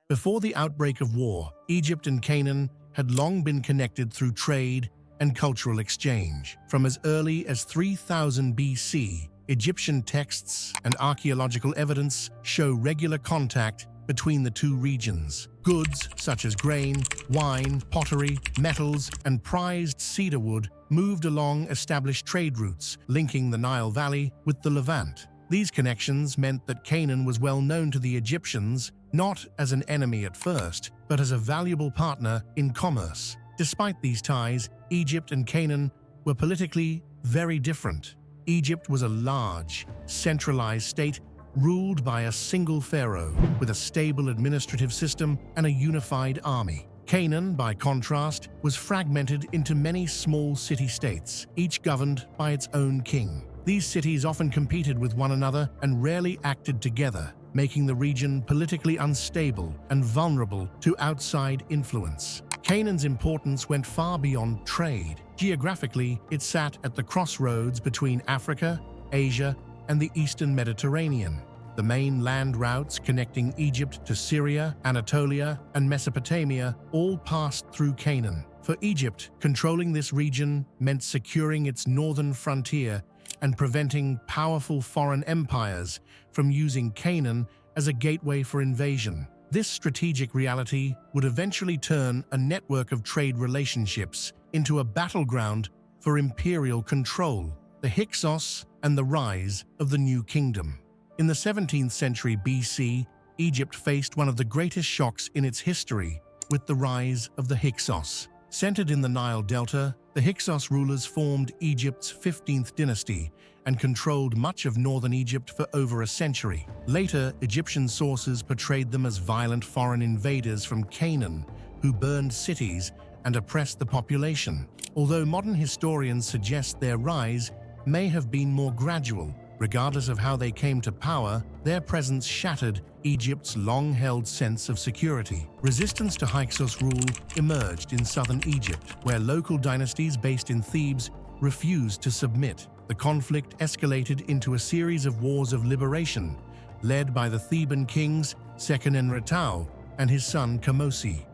Before the outbreak of war, Egypt and Canaan had long been connected through trade and cultural exchange. From as early as 3000 BC, Egyptian texts and archaeological evidence show regular contact between the two regions. Goods such as grain, wine, pottery, metals, and prized cedar wood moved along established trade routes, linking the Nile Valley with the Levant. These connections meant that Canaan was well known to the Egyptians, not as an enemy at first, but as a valuable partner in commerce. Despite these ties, Egypt and Canaan were politically very different. Egypt was a large, centralized state ruled by a single pharaoh with a stable administrative system and a unified army. Canaan, by contrast, was fragmented into many small city-states, each governed by its own king. These cities often competed with one another and rarely acted together, making the region politically unstable and vulnerable to outside influence. Canaan's importance went far beyond trade. Geographically, it sat at the crossroads between Africa, Asia, and the Eastern Mediterranean. The main land routes connecting Egypt to Syria, Anatolia, and Mesopotamia all passed through Canaan. For Egypt, controlling this region meant securing its northern frontier and preventing powerful foreign empires from using Canaan as a gateway for invasion. This strategic reality would eventually turn a network of trade relationships into a battleground for imperial control, the Hyksos and the rise of the New Kingdom. In the 17th century BC, Egypt faced one of the greatest shocks in its history with the rise of the Hyksos. Centered in the Nile Delta, the Hyksos rulers formed Egypt's 15th dynasty and controlled much of northern Egypt for over a century. Later, Egyptian sources portrayed them as violent foreign invaders from Canaan who burned cities and oppressed the population. Although modern historians suggest their rise may have been more gradual, regardless of how they came to power, their presence shattered Egypt's long-held sense of security. Resistance to Hyksos rule emerged in southern Egypt, where local dynasties based in Thebes refused to submit. The conflict escalated into a series of wars of liberation, led by the Theban kings Seqenenretau and his son Kamosi.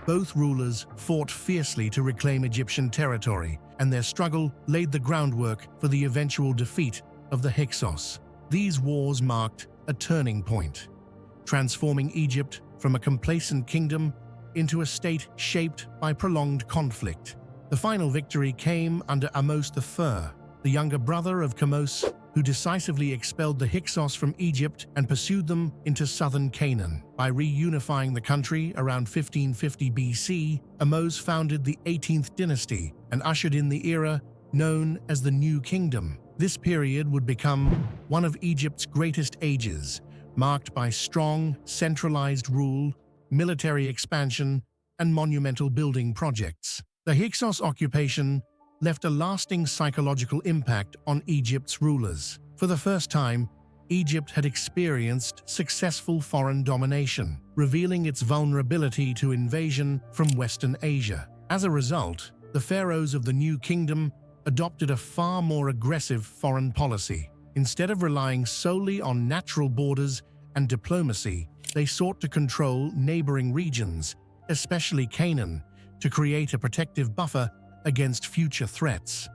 Both rulers fought fiercely to reclaim Egyptian territory, and their struggle laid the groundwork for the eventual defeat of the Hyksos. These wars marked a turning point, transforming Egypt from a complacent kingdom into a state shaped by prolonged conflict. The final victory came under Thutmose III, the younger brother of Thutmose, who decisively expelled the Hyksos from Egypt and pursued them into southern Canaan. By reunifying the country around 1550 BC, Thutmose founded the 18th dynasty and ushered in the era known as the New Kingdom. This period would become one of Egypt's greatest ages, marked by strong, centralized rule, military expansion, and monumental building projects. The Hyksos occupation left a lasting psychological impact on Egypt's rulers. For the first time, Egypt had experienced successful foreign domination, revealing its vulnerability to invasion from Western Asia. As a result, the pharaohs of the New Kingdom adopted a far more aggressive foreign policy. Instead of relying solely on natural borders and diplomacy, they sought to control neighboring regions, especially Canaan, to create a protective buffer against future threats.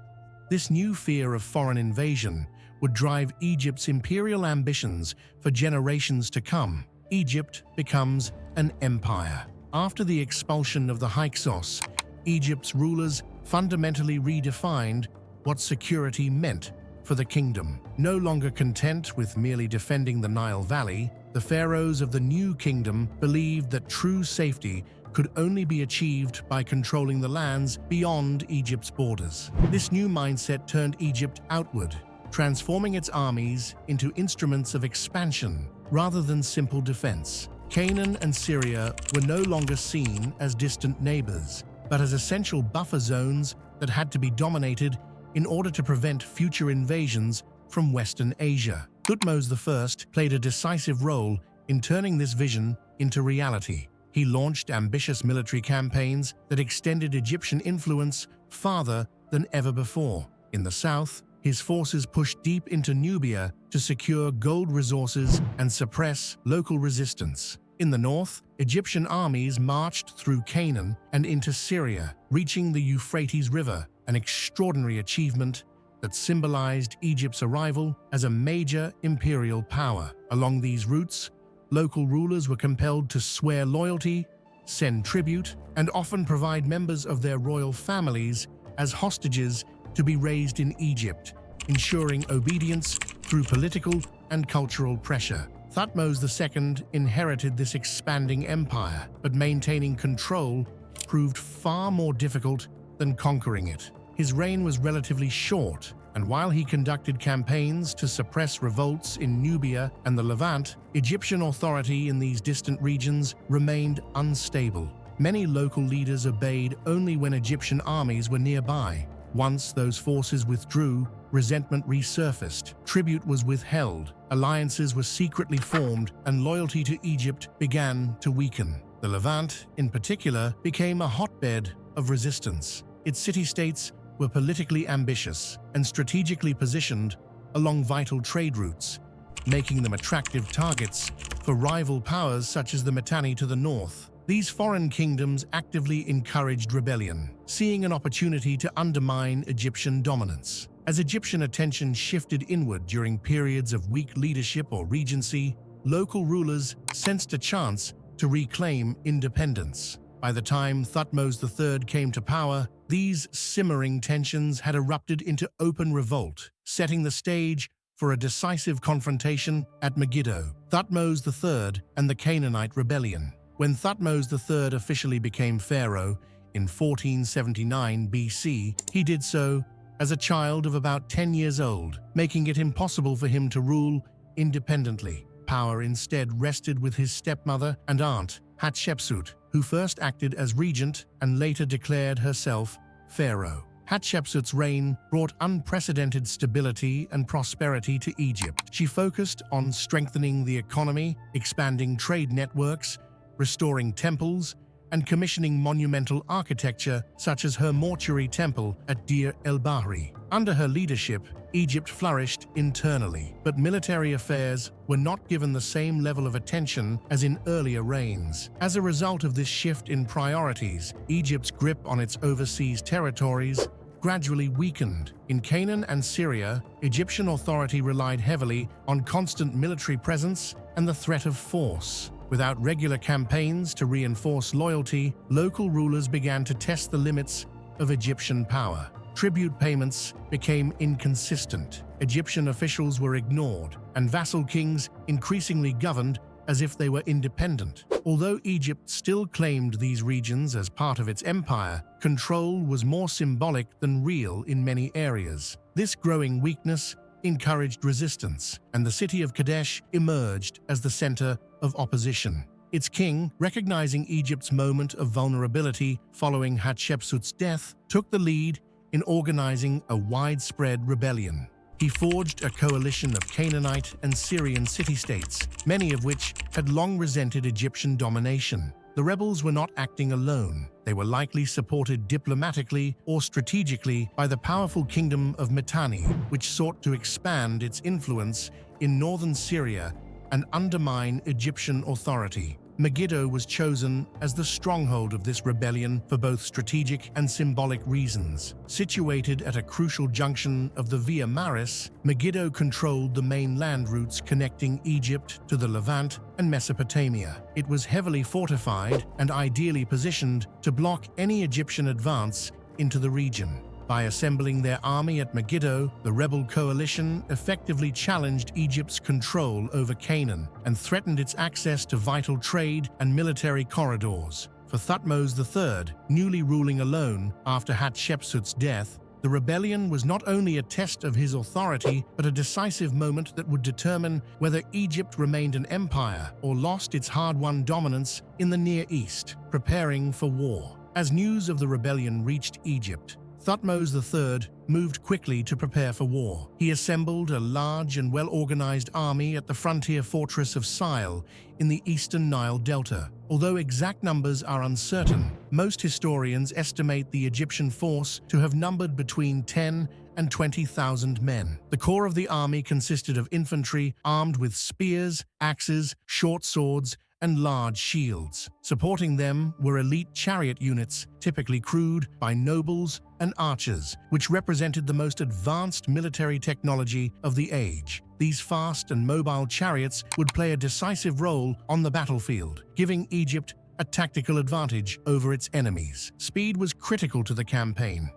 This new fear of foreign invasion would drive Egypt's imperial ambitions for generations to come. Egypt becomes an empire. After the expulsion of the Hyksos, Egypt's rulers fundamentally redefined what security meant for the kingdom. No longer content with merely defending the Nile Valley, the pharaohs of the New Kingdom believed that true safety could only be achieved by controlling the lands beyond Egypt's borders. This new mindset turned Egypt outward, transforming its armies into instruments of expansion rather than simple defense. Canaan and Syria were no longer seen as distant neighbors, but as essential buffer zones that had to be dominated in order to prevent future invasions from Western Asia. Thutmose I played a decisive role in turning this vision into reality. He launched ambitious military campaigns that extended Egyptian influence farther than ever before. In the south, his forces pushed deep into Nubia to secure gold resources and suppress local resistance. In the north, Egyptian armies marched through Canaan and into Syria, reaching the Euphrates River, an extraordinary achievement that symbolized Egypt's arrival as a major imperial power. Along these routes, local rulers were compelled to swear loyalty, send tribute, and often provide members of their royal families as hostages to be raised in Egypt, ensuring obedience through political and cultural pressure. Thutmose II inherited this expanding empire, but maintaining control proved far more difficult than conquering it. His reign was relatively short, and while he conducted campaigns to suppress revolts in Nubia and the Levant, Egyptian authority in these distant regions remained unstable. Many local leaders obeyed only when Egyptian armies were nearby. Once those forces withdrew, resentment resurfaced, tribute was withheld, alliances were secretly formed, and loyalty to Egypt began to weaken. The Levant, in particular, became a hotbed of resistance. Its city-states were politically ambitious and strategically positioned along vital trade routes, making them attractive targets for rival powers such as the Mitanni to the north. These foreign kingdoms actively encouraged rebellion, seeing an opportunity to undermine Egyptian dominance. As Egyptian attention shifted inward during periods of weak leadership or regency, local rulers sensed a chance to reclaim independence. By the time Thutmose III came to power, these simmering tensions had erupted into open revolt, setting the stage for a decisive confrontation at Megiddo. Thutmose III and the Canaanite rebellion. When Thutmose III officially became pharaoh in 1479 BC, he did so as a child of about 10 years old, making it impossible for him to rule independently. Power instead rested with his stepmother and aunt, Hatshepsut, who first acted as regent and later declared herself pharaoh. Hatshepsut's reign brought unprecedented stability and prosperity to Egypt. She focused on strengthening the economy, expanding trade networks, restoring temples, and commissioning monumental architecture such as her mortuary temple at Deir el-Bahri. Under her leadership, Egypt flourished internally, but military affairs were not given the same level of attention as in earlier reigns. As a result of this shift in priorities, Egypt's grip on its overseas territories gradually weakened. In Canaan and Syria, Egyptian authority relied heavily on constant military presence and the threat of force. Without regular campaigns to reinforce loyalty, local rulers began to test the limits of Egyptian power. Tribute payments became inconsistent, Egyptian officials were ignored, and vassal kings increasingly governed as if they were independent. Although Egypt still claimed these regions as part of its empire, control was more symbolic than real in many areas. This growing weakness encouraged resistance, and the city of Kadesh emerged as the center of opposition. Its king, recognizing Egypt's moment of vulnerability following Hatshepsut's death, took the lead in organizing a widespread rebellion. He forged a coalition of Canaanite and Syrian city-states, many of which had long resented Egyptian domination. The rebels were not acting alone. They were likely supported diplomatically or strategically by the powerful kingdom of Mitanni, which sought to expand its influence in northern Syria and undermine Egyptian authority. Megiddo was chosen as the stronghold of this rebellion for both strategic and symbolic reasons. Situated at a crucial junction of the Via Maris, Megiddo controlled the main land routes connecting Egypt to the Levant and Mesopotamia. It was heavily fortified and ideally positioned to block any Egyptian advance into the region. By assembling their army at Megiddo, the rebel coalition effectively challenged Egypt's control over Canaan and threatened its access to vital trade and military corridors. For Thutmose III, newly ruling alone after Hatshepsut's death, the rebellion was not only a test of his authority, but a decisive moment that would determine whether Egypt remained an empire or lost its hard-won dominance in the Near East, preparing for war. As news of the rebellion reached Egypt, Thutmose III moved quickly to prepare for war. He assembled a large and well-organized army at the frontier fortress of Sile in the eastern Nile Delta. Although exact numbers are uncertain, most historians estimate the Egyptian force to have numbered between 10 and 20,000 men. The core of the army consisted of infantry armed with spears, axes, short swords, and large shields. Supporting them were elite chariot units, typically crewed by nobles and archers, which represented the most advanced military technology of the age. These fast and mobile chariots would play a decisive role on the battlefield, giving Egypt a tactical advantage over its enemies. Speed was critical to the campaign,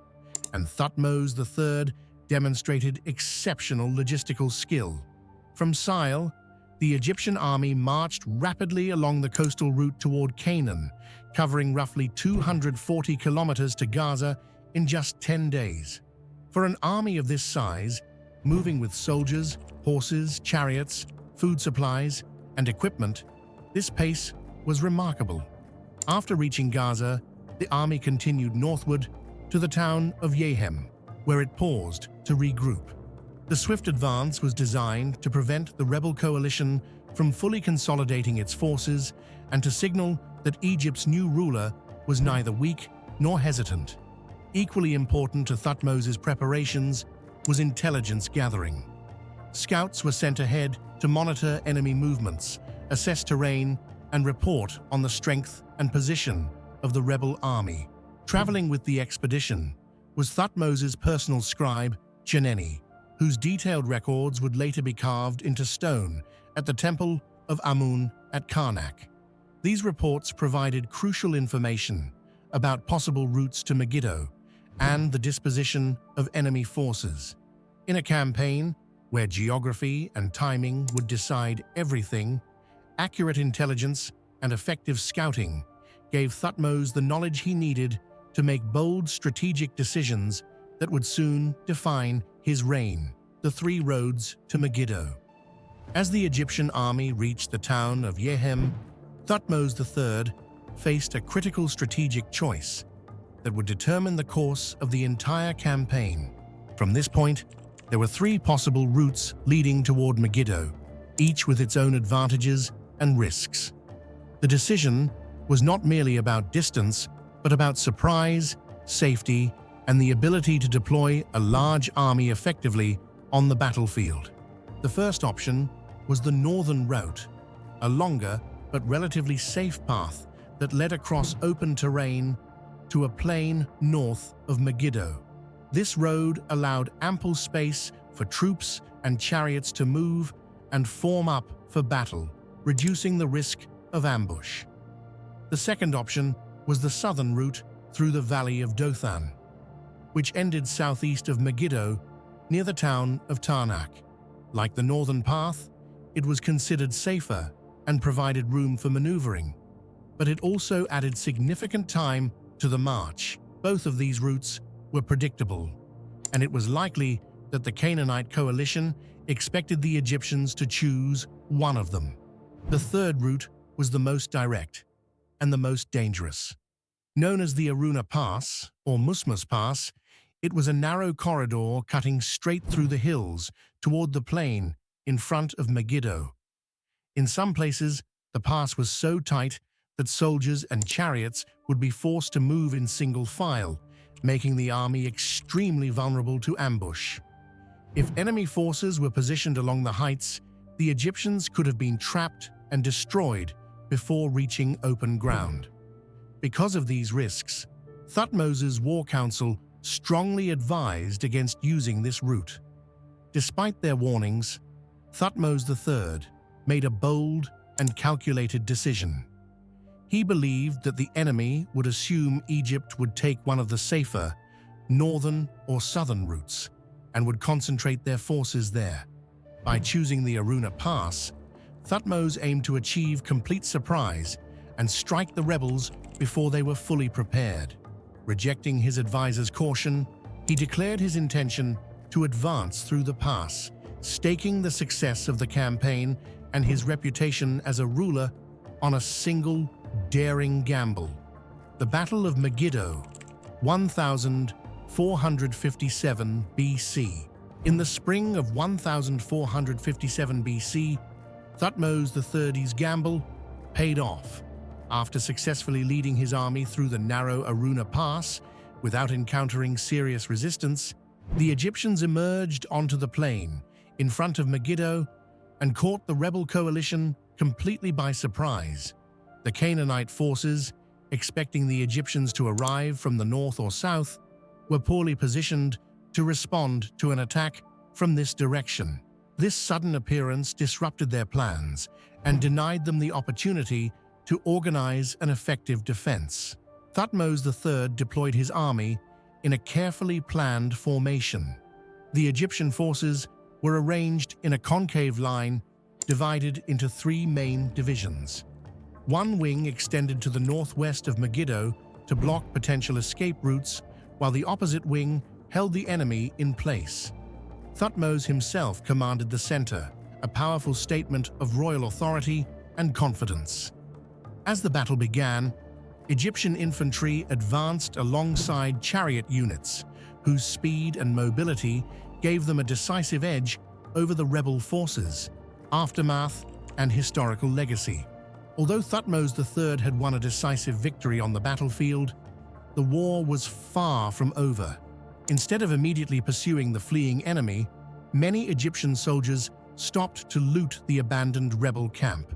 and Thutmose III demonstrated exceptional logistical skill. From Sile, the Egyptian army marched rapidly along the coastal route toward Canaan, covering roughly 240 kilometers to Gaza in just 10 days. For an army of this size, moving with soldiers, horses, chariots, food supplies, and equipment, this pace was remarkable. After reaching Gaza, the army continued northward to the town of Yehem, where it paused to regroup. The swift advance was designed to prevent the rebel coalition from fully consolidating its forces and to signal that Egypt's new ruler was neither weak nor hesitant. Equally important to Thutmose's preparations was intelligence gathering. Scouts were sent ahead to monitor enemy movements, assess terrain, and report on the strength and position of the rebel army. Traveling with the expedition was Thutmose's personal scribe, Cheneni, whose detailed records would later be carved into stone at the Temple of Amun at Karnak. These reports provided crucial information about possible routes to Megiddo and the disposition of enemy forces. In a campaign where geography and timing would decide everything, accurate intelligence and effective scouting gave Thutmose the knowledge he needed to make bold strategic decisions that would soon define his reign. The three roads to Megiddo. As the Egyptian army reached the town of Yehem, Thutmose III faced a critical strategic choice that would determine the course of the entire campaign. From this point, there were three possible routes leading toward Megiddo, each with its own advantages and risks. The decision was not merely about distance, but about surprise, safety, and the ability to deploy a large army effectively on the battlefield. The first option was the northern route, a longer but relatively safe path that led across open terrain to a plain north of Megiddo. This road allowed ample space for troops and chariots to move and form up for battle, reducing the risk of ambush. The second option was the southern route through the valley of Dothan, which ended southeast of Megiddo near the town of Karnak. Like the northern path, it was considered safer and provided room for maneuvering, but it also added significant time to the march. Both of these routes were predictable, and it was likely that the Canaanite coalition expected the Egyptians to choose one of them. The third route was the most direct and the most dangerous. Known as the Aruna Pass, or Musmus Pass, it was a narrow corridor cutting straight through the hills toward the plain in front of Megiddo. In some places, the pass was so tight that soldiers and chariots would be forced to move in single file, making the army extremely vulnerable to ambush. If enemy forces were positioned along the heights, the Egyptians could have been trapped and destroyed before reaching open ground. Because of these risks, Thutmose's war council strongly advised against using this route. Despite their warnings, Thutmose III made a bold and calculated decision. He believed that the enemy would assume Egypt would take one of the safer northern or southern routes and would concentrate their forces there. By choosing the Aruna Pass, Thutmose aimed to achieve complete surprise and strike the rebels before they were fully prepared. Rejecting his advisor's caution, he declared his intention to advance through the pass, staking the success of the campaign and his reputation as a ruler on a single, daring gamble. The Battle of Megiddo, 1457 BC. In the spring of 1457 BC, Thutmose III's gamble paid off. After successfully leading his army through the narrow Aruna Pass without encountering serious resistance, the Egyptians emerged onto the plain in front of Megiddo and caught the rebel coalition completely by surprise. The Canaanite forces, expecting the Egyptians to arrive from the north or south, were poorly positioned to respond to an attack from this direction. This sudden appearance disrupted their plans and denied them the opportunity to organize an effective defense. Thutmose III deployed his army in a carefully planned formation. The Egyptian forces were arranged in a concave line divided into three main divisions. One wing extended to the northwest of Megiddo to block potential escape routes, while the opposite wing held the enemy in place. Thutmose himself commanded the center, a powerful statement of royal authority and confidence. As the battle began, Egyptian infantry advanced alongside chariot units, whose speed and mobility gave them a decisive edge over the rebel forces. Aftermath and historical legacy. Although Thutmose III had won a decisive victory on the battlefield, the war was far from over. Instead of immediately pursuing the fleeing enemy, many Egyptian soldiers stopped to loot the abandoned rebel camp,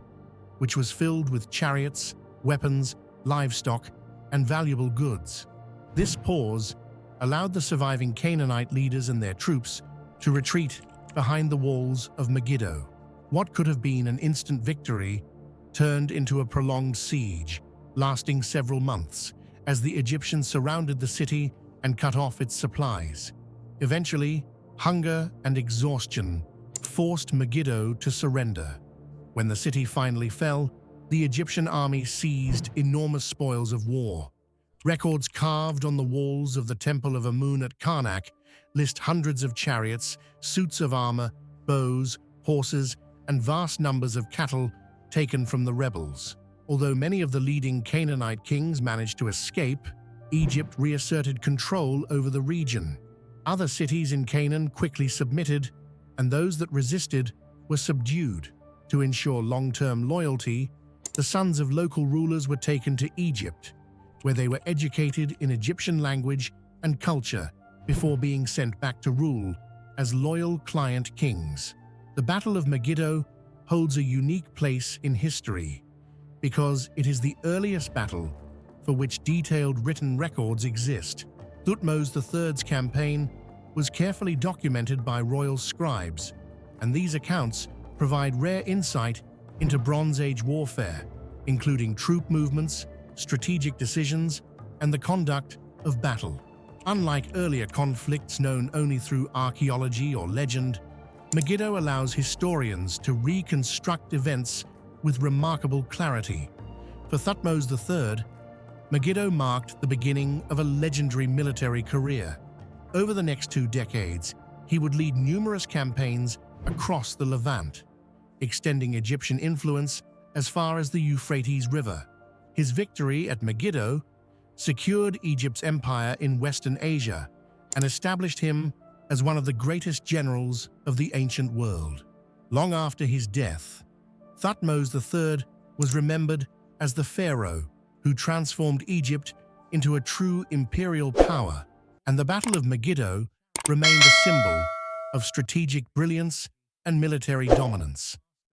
which was filled with chariots, weapons, livestock, and valuable goods. This pause allowed the surviving Canaanite leaders and their troops to retreat behind the walls of Megiddo. What could have been an instant victory turned into a prolonged siege, lasting several months, as the Egyptians surrounded the city and cut off its supplies. Eventually, hunger and exhaustion forced Megiddo to surrender. When the city finally fell, the Egyptian army seized enormous spoils of war. Records carved on the walls of the Temple of Amun at Karnak list hundreds of chariots, suits of armor, bows, horses, and vast numbers of cattle taken from the rebels. Although many of the leading Canaanite kings managed to escape, Egypt reasserted control over the region. Other cities in Canaan quickly submitted, and those that resisted were subdued. To ensure long-term loyalty, the sons of local rulers were taken to Egypt, where they were educated in Egyptian language and culture before being sent back to rule as loyal client kings. The Battle of Megiddo holds a unique place in history because it is the earliest battle for which detailed written records exist. Thutmose III's campaign was carefully documented by royal scribes, and these accounts provide rare insight into Bronze Age warfare, including troop movements, strategic decisions, and the conduct of battle. Unlike earlier conflicts known only through archaeology or legend, Megiddo allows historians to reconstruct events with remarkable clarity. For Thutmose III, Megiddo marked the beginning of a legendary military career. Over the next 2 decades, he would lead numerous campaigns across the Levant, extending Egyptian influence as far as the Euphrates River. His victory at Megiddo secured Egypt's empire in Western Asia and established him as one of the greatest generals of the ancient world. Long after his death, Thutmose III was remembered as the pharaoh who transformed Egypt into a true imperial power, and the Battle of Megiddo remained a symbol of strategic brilliance and military dominance.